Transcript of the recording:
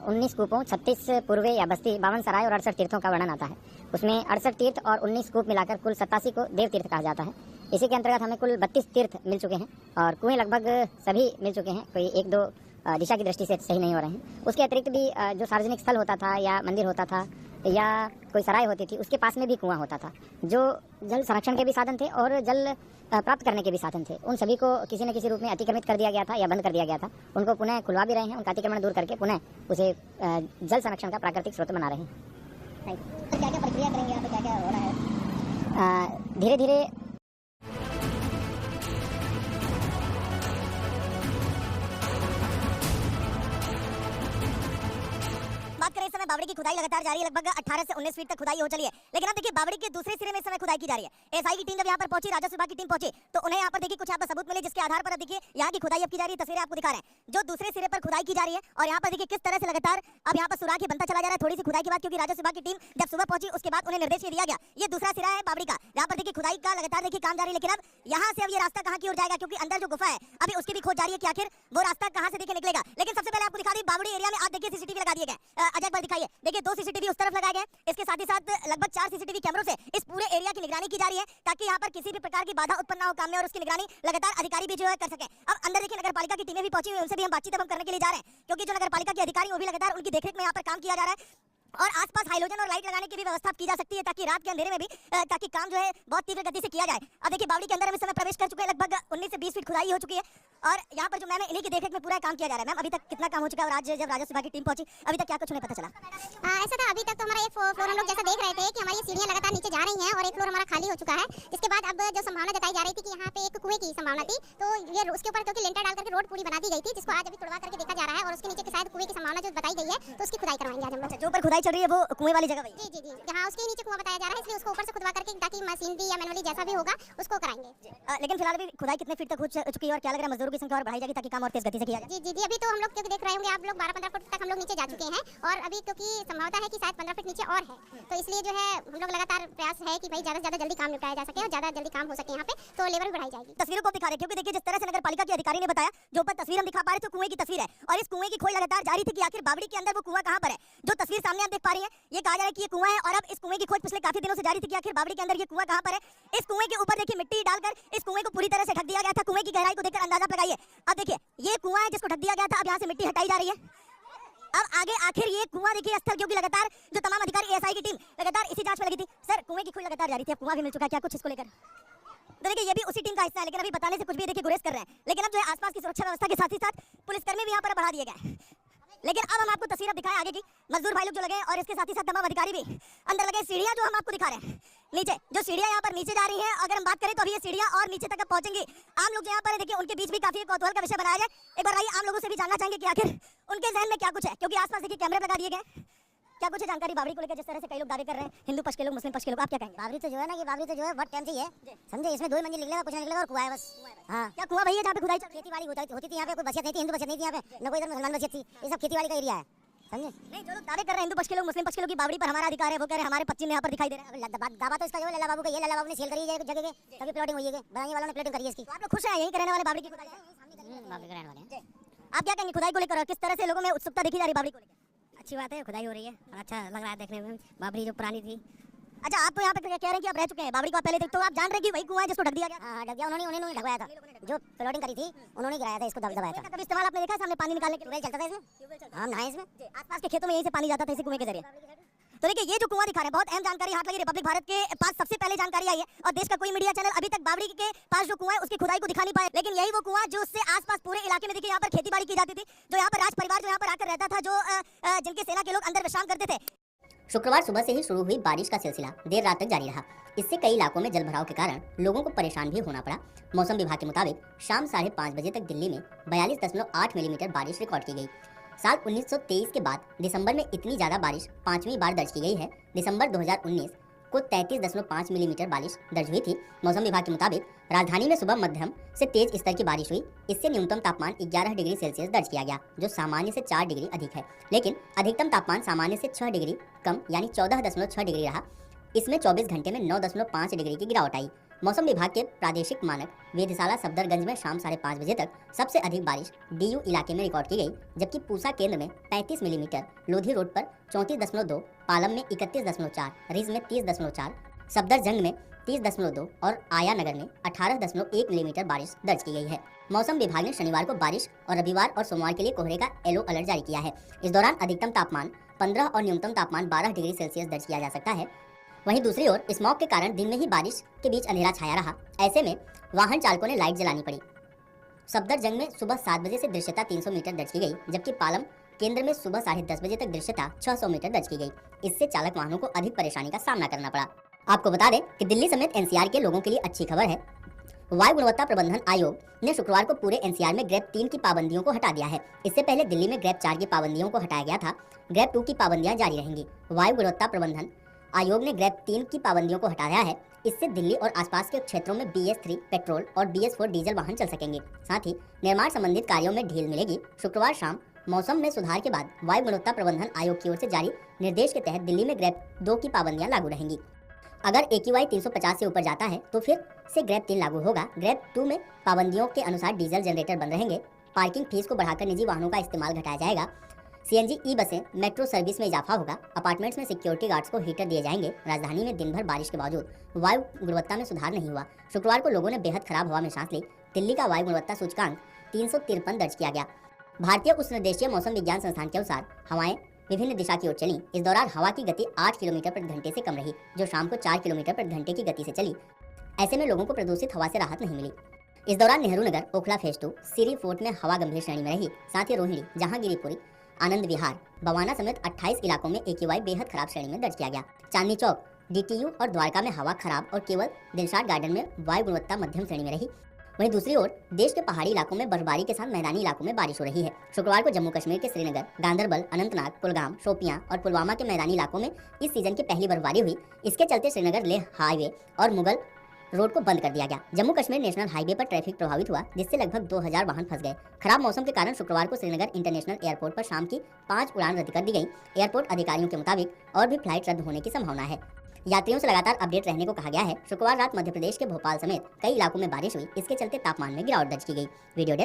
19 कूपों, 36 पूर्वे या बस्ती, 52 सराय और 68 तीर्थों का वर्णन आता है। उसमें 68 तीर्थ और 19 कूप मिलाकर कुल 87 को देव तीर्थ कहा जाता है। इसी के अंतर्गत हमें कुल 32 तीर्थ मिल चुके हैं और कुएं लगभग सभी मिल चुके हैं, कोई एक दो दिशा की दृष्टि से सही नहीं हो रहे हैं। उसके अतिरिक्त भी जो सार्वजनिक स्थल होता था या मंदिर होता था या कोई सराय होती थी, उसके पास में भी कुआं होता था, जो जल संरक्षण के भी साधन थे और जल प्राप्त करने के भी साधन थे। उन सभी को किसी न किसी रूप में अतिक्रमित कर दिया गया था या बंद कर दिया गया था। उनको पुनः खुलवा भी रहे हैं, उनका अतिक्रमण दूर करके पुनः उसे जल संरक्षण का प्राकृतिक स्रोत बना रहे हैं। तो क्या क्या प्रक्रिया करेंगे यहाँ पे, क्या क्या हो रहा है? धीरे धीरे बात करें इस समय बावड़ी की खुदाई लगातार जारी है। लगभग 18 से 19 फीट तक खुदाई हो चली है। लेकिन अब देखिए बावड़ी के दूसरे सिरे में इस समय खुदाई की जा रही है। एसआई की टीम जब यहाँ पर पहुंची, राजस्व विभाग की टीम पहुंची, तो उन्हें यहाँ पर देखिए कुछ यहाँ पर सबूत मिले, जिसके आधार पर देखिए यहाँ की खुदाई अब की जा रही है। तस्वीरें आपको दिखा रहे हैं जो दूसरे सिरे पर खुदाई की जा रही है और यहाँ पर देखिए किस तरह से लगातार अब यहाँ पर सुराग ही बनता चला जा रहा है। थोड़ी सी खुदाई के बाद, क्योंकि राजस्व विभाग की टीम जब सुबह पहुंची उसके बाद उन्हें निर्देश दिया गया, ये दूसरा सिरा है बावड़ी का, यहाँ पर देखिए खुदाई का लगातार देखिए काम जारी है। लेकिन अब यहाँ से अब ये रास्ता कहाँ की ओर जाएगा, क्योंकि अंदर जो गुफा है अभी उसकी भी खोज जारी है कि आखिर वो रास्ता कहाँ से देखिए निकलेगा। लेकिन सबसे पहले आपको दिखा दी बावड़ी एरिया में आप देखिए सीसीटीवी लगा दिए गए। अजय पर दिखाइए, देखिए 2 सीसीटीवी उस तरफ लगाए गए, इसके साथ ही साथ लगभग 4 सीसीटीवी कैमरों से इस पूरे एरिया की निगरानी की जा रही है, ताकि यहाँ पर किसी भी प्रकार की बाधा उत्पन्न ना हो काम में और उसकी निगरानी लगातार अधिकारी भी जो है कर सके। अब अंदर देखिए नगरपालिका की टीमें भी पहुंची हुई, उनसे भी हम बातचीत करने के लिए जा रहे हैं, क्योंकि जो नगरपालिका के अधिकारी वो भी लगातार उनकी देखरेख में यहाँ पर काम किया जा रहा है और आसपास हाइलोजन और लाइट लगाने की भी व्यवस्था की जा सकती है, ताकि रात के अंधेरे में भी ताकि काम जो है बहुत तीव्र गति से किया जाए। अब देखिए बावड़ी के अंदर हम इस समय प्रवेश कर चुके हैं, लगभग 19 से 20 फीट खुदाई हो चुकी है और यहाँ पर जो मैम है इन्हीं की देखरेख में पूरा काम किया जा रहा है। मैम अभी तक कितना काम हो चुका है और आज जब राजस्व विभाग की टीम पहुंची अभी तक क्या कुछ नहीं पता चला? ऐसा था, अभी तक तो हमारा एक फ्लोर हम लोग जैसा देख रहे थे कि हमारी सीढ़ियां लगातार नीचे जा रही हैं और एक फ्लोर हमारा खाली हो चुका है। इसके बाद अब जो संभावना जताई जा रही थी कि यहाँ पे एक कुएं की संभावना थी, तो ये उसके ऊपर क्योंकि लेंटर डाल करके रोड पूरी बना दी गई थी, जिसको आज अभी तोड़वा करके देखा जा रहा है और उसके नीचे के शायद कुएं की संभावना जो बताई गई है, तो उसकी खुदाई करवाएंगे आज हम लोग। जो ऊपर खुदाई चल रही है वो कुएं वाली जगह जी जी जी, जहाँ उसके नीचे कुआं बताया जा रहा है, इसलिए उसको ऊपर से खुदवा करके ताकि मशीनरी या मैनुअली जैसा भी होगा उसको कराएंगे। लेकिन फिलहाल अभी खुदाई कितने फीट तक हो चुकी है और क्या लग रहा है मजदूरों की संख्या और बढ़ाई जाएगी ताकि काम और तेज गति से किया जाए? जी जी जी, अभी तो हम लोग क्योंकि देख रहे होंगे आप लोग 12-15 फुट तक हम लोग नीचे जा चुके हैं और अभी क्योंकि संभावना है कि शायद 15 फीट नीचे और है, तो इसलिए जो है हम लोग लगातार प्रयास है कि भाई ज्यादा से ज्यादा जल्दी काम निपटाया जा सके और ज्यादा जल्दी काम हो सके यहाँ पे, तो लेबर भी बढ़ाई जाएगी। तस्वीरों को दिखा रहे क्योंकि देखिए जिस तरह से नगरपालिका के अधिकारी ने बताया, जो ऊपर तस्वीर हम दिखा पा रहे थे कुएं की तस्वीर है और इस कुएं की खोज लगातार जारी थी कि आखिर बावड़ी के अंदर वो कुआं कहां पर है। जो तस्वीर सामने आप देख पा रही हैं, ये कहा जा रहा है कि ये कुआं है और अब इस कुएं की खोज पिछले काफी दिनों से जारी थी कि आखिर बावड़ी के अंदर ये कुआं कहां पर है। इस कुएं के ऊपर देखिए मिट्टी डालकर इस कुएं को पूरी तरह से ढक दिया गया था। कुएं की गहराई को देखकर अंदाजा लगाइए। अब देखिए ये कुआं है जिसको ढक दिया गया था, अब यहाँ से मिट्टी हटाई जा रही है। अब आगे आखिर ये कुआं देखिए स्थल, क्योंकि लगातार जो तमाम अधिकारी एएसआई की टीम लगातार इसी जांच में लगी थी। सर कुएं की खोज लगातार जारी थी, अब कुआं भी मिल चुका है, क्या कुछ इसको लेकर? तो देखिए ये भी उसी टीम का हिस्सा है, लेकिन अभी बताने से कुछ भी देखिए गुरेज कर रहे हैं। लेकिन अब जो है आसपास की सुरक्षा व्यवस्था के साथ ही साथ पुलिसकर्मी भी यहाँ पर बढ़ा दिए गए। लेकिन अब हम आपको तस्वीर अब दिखाएं आगे की, मजदूर भाई लोग जो लगे और इसके साथ ही साथ तमाम अधिकारी भी अंदर लगे। सीढ़ियां जो हम आपको दिखा रहे हैं नीचे, जो सीढ़ियां यहाँ पर नीचे जा रही हैं, अगर हम बात करें तो अभी ये सीढ़ियां और नीचे तक पहुंचेंगी। आम लोग यहाँ पर देखिए उनके बीच भी काफी कौतूहल का विषय बनाया जाए। एक बार आइए आम लोगों से भी जानना चाहेंगे कि आखिर उनके जहन में क्या कुछ है, क्योंकि आसपास देखिए कैमरे लगा दिए गए। क्या कुछ जानकारी बावड़ी को लेकर, जिस तरह से कई लोग दावे कर रहे हैं, हिंदू पक्ष के लोग, मुस्लिम पक्ष के लोग, आप क्या कहेंगे? बावड़ी तो जो है ना, ये बावड़ी तो जो है बहुत टाइम से ही है, समझे, इसमें 2 मंजिल निकलेगा, कुछ नहीं निकलेगा और कुआं है बस। हाँ, क्या कुआं भैया जहाँ पे खुदाई खेती बाड़ी होती थी यहाँ पे, कोई बसियत नहीं थी, हिंदू बसियत नहीं थी यहाँ पे, न कोई इधर मुसलमान बसियत थी, ये सब खेती बाड़ी का एरिया है, समझे? नहीं, जो लोग दावे कर रहे हैं हिंदू पक्ष के लोग, मुस्लिम पक्ष के लोग की बावड़ी पर हमारा अधिकार है, वो कह रहे हैं हमारे पश्चिम में यहाँ पर दिखाई दे रहा है। दावा तो इसका जो है लल्ला बाबू का, ये लल्ला बाबू ने सेल करी है जगह के, तभी प्लॉटिंग हुई है, बनाने वालों ने प्लॉटिंग करी है इसकी। तो आप लोग खुश हैं यहीं के रहने वाले बावड़ी की खुदाई? बावड़ी के रहने वाले हैं। आप क्या कहेंगे खुदाई को लेकर, किस तरह से लोगों में उत्सुकता देखी जा रही है बावड़ी को लेकर? अच्छी बात है, खुदाई हो रही है, अच्छा लग रहा है देखने में। बावड़ी जो पुरानी थी। अच्छा, आप तो यहाँ पे कह रहे हैं कि आप रह चुके हैं बावड़ी को, आप पहले देख, तो आप जान रहे हैं कि वही कुआं है जिसको ढक दिया गया? हाँ, ढक दिया, उन्होंने ढकवाया था, जो प्लॉटिंग करी थी उन्होंने गिराया था, इसको दबाया था। कभी इस्तेमाल आपने देखा सामने पानी निकालने के लिए? चलता था इसमें, हम नहाए इसमें, आसपास के खेतों में यहीं से पानी जाता था इसी कुएं के जरिए। तो देखिए ये जो कुआं दिखा रहे हैं, बहुत अहम जानकारी हाथ लगी। रिपब्लिक भारत के पास सबसे पहले जानकारी आई है और देश का कोई मीडिया चैनल अभी तक बावड़ी के पास जो कुआं है उसकी खुदाई को दिखा नहीं पाया। लेकिन यही वो कुआं जो उससे आसपास पूरे इलाके में देखिए यहाँ पर खेती बाड़ी की जाती थी, जो यहाँ पर राज परिवार जो यहाँ पर आकर रहता था, जो जिनके सेना के लोग अंदर विश्राम करते थे। शुक्रवार सुबह से ही शुरू हुई बारिश का सिलसिला देर रात तक जारी रहा। इससे कई इलाकों में जलभराव के कारण लोगों को परेशान भी होना पड़ा। मौसम विभाग के मुताबिक शाम 5:30 बजे तक दिल्ली में 42.8 मिलीमीटर बारिश रिकॉर्ड की गई। साल 1923 के बाद दिसंबर में इतनी ज़्यादा बारिश 5वीं बार दर्ज की गई है। दिसंबर 2019 को 33.5 मिलीमीटर बारिश दर्ज हुई थी। मौसम विभाग के मुताबिक राजधानी में सुबह मध्यम से तेज स्तर की बारिश हुई। इससे न्यूनतम तापमान 11 डिग्री सेल्सियस दर्ज किया गया, जो सामान्य से 4 डिग्री अधिक है। लेकिन अधिकतम तापमान सामान्य से 6 डिग्री कम यानी 14.6 डिग्री रहा। इसमें 24 घंटे में 9.5 डिग्री की गिरावट आई। मौसम विभाग के प्रादेशिक मानक वेधशाला सफदरगंज में शाम 5:30 बजे तक सबसे अधिक बारिश डीयू इलाके में रिकॉर्ड की गई, जबकि पूसा केंद्र में 35 मिलीमीटर, लोधी रोड पर 34.2, पालम में 31.4, रिज में 30.4, सफदरजंग में 30.2 और आया नगर में 18.1 मिलीमीटर बारिश दर्ज की गई है। मौसम विभाग ने शनिवार को बारिश और रविवार और सोमवार के लिए कोहरे का येलो अलर्ट जारी किया है। इस दौरान अधिकतम तापमान 15 और न्यूनतम तापमान 12 डिग्री सेल्सियस दर्ज किया जा सकता है। वहीं दूसरी ओर स्मॉग के कारण दिन में ही बारिश के बीच अंधेरा छाया रहा। ऐसे में वाहन चालकों ने लाइट जलानी पड़ी। सफदरजंग में सुबह 7 बजे से दृश्यता 300 मीटर दर्ज की गई, जबकि पालम केंद्र में सुबह 10:30 बजे तक दृश्यता 600 मीटर दर्ज की गई। इससे चालक वाहनों को अधिक परेशानी का सामना करना पड़ा। आपको बता दें कि दिल्ली समेत एनसीआर के लोगों के लिए अच्छी खबर है। वायु गुणवत्ता प्रबंधन आयोग ने शुक्रवार को पूरे एनसीआर में ग्रेड 3 की पाबंदियों को हटा दिया है। इससे पहले दिल्ली में ग्रेड 4 की पाबंदियों को हटाया गया था। ग्रेड 2 की पाबंदियां जारी रहेंगी। वायु गुणवत्ता प्रबंधन आयोग ने ग्रेड 3 की पाबंदियों को हटाया है। इससे दिल्ली और आसपास के क्षेत्रों में BS3 पेट्रोल और BS4 डीजल वाहन चल सकेंगे। साथ ही निर्माण संबंधित कार्यों में ढील मिलेगी। शुक्रवार शाम मौसम में सुधार के बाद वायु गुणवत्ता प्रबंधन आयोग की ओर से जारी निर्देश के तहत दिल्ली में ग्रेड 2 की पाबंदियां लागू रहेंगी। अगर AQI 350 से ऊपर जाता है तो फिर से ग्रेड 3 लागू होगा। ग्रेड 2 में पाबंदियों के अनुसार डीजल जनरेटर बंद रहेंगे। पार्किंग फीस को बढ़ाकर निजी वाहनों का इस्तेमाल घटाया जाएगा। CNG ई बसें मेट्रो सर्विस में इजाफा होगा। अपार्टमेंट्स में सिक्योरिटी गार्ड्स को हीटर दिए जाएंगे। राजधानी में दिन भर बारिश के बावजूद वायु गुणवत्ता में सुधार नहीं हुआ। शुक्रवार को लोगों ने बेहद खराब हवा में सांस ली। दिल्ली का वायु गुणवत्ता सूचकांक 353 दर्ज किया गया। भारतीय उष्णदेशीय मौसम विज्ञान संस्थान के अनुसार हवाएं विभिन्न दिशा की ओर चली। इस दौरान हवा की गति 8 किलोमीटर प्रति घंटे से कम रही, जो शाम को 4 किलोमीटर प्रति घंटे की गति से चली। ऐसे में लोगों को प्रदूषित हवा से राहत नहीं मिली। इस दौरान नेहरू नगर, ओखला फेज 2, सिरी फोर्ट में हवा गंभीर श्रेणी में रही। साथ ही रोहिणी, जहांगीरपुरी, आनंद विहार, बवाना समेत 28 इलाकों में AQI बेहद खराब श्रेणी में दर्ज किया गया। चांदनी चौक, DTU और द्वारका में हवा खराब और केवल दिलशाद गार्डन में वायु गुणवत्ता मध्यम श्रेणी में रही। वहीं दूसरी ओर देश के पहाड़ी इलाकों में बर्फबारी के साथ मैदानी इलाकों में बारिश हो रही है। शुक्रवार को जम्मू कश्मीर के श्रीनगर, गांदरबल, अनंतनाग, कुलगाम, शोपियां और पुलवामा के मैदानी इलाकों में इस सीजन की पहली बर्फबारी हुई। इसके चलते श्रीनगर लेह हाईवे और मुगल रोड को बंद कर दिया गया। जम्मू कश्मीर नेशनल हाईवे पर ट्रैफिक प्रभावित हुआ, जिससे लगभग 2000 वाहन फंस गए। खराब मौसम के कारण शुक्रवार को श्रीनगर इंटरनेशनल एयरपोर्ट पर शाम की 5 उड़ान रद्द कर दी गई। एयरपोर्ट अधिकारियों के मुताबिक और भी फ्लाइट रद्द होने की संभावना है। यात्रियों से लगातार अपडेट रहने को कहा गया है। शुक्रवार रात मध्य प्रदेश के भोपाल समेत कई इलाकों में बारिश हुई। इसके चलते तापमान में गिरावट दर्ज की गई। Video desk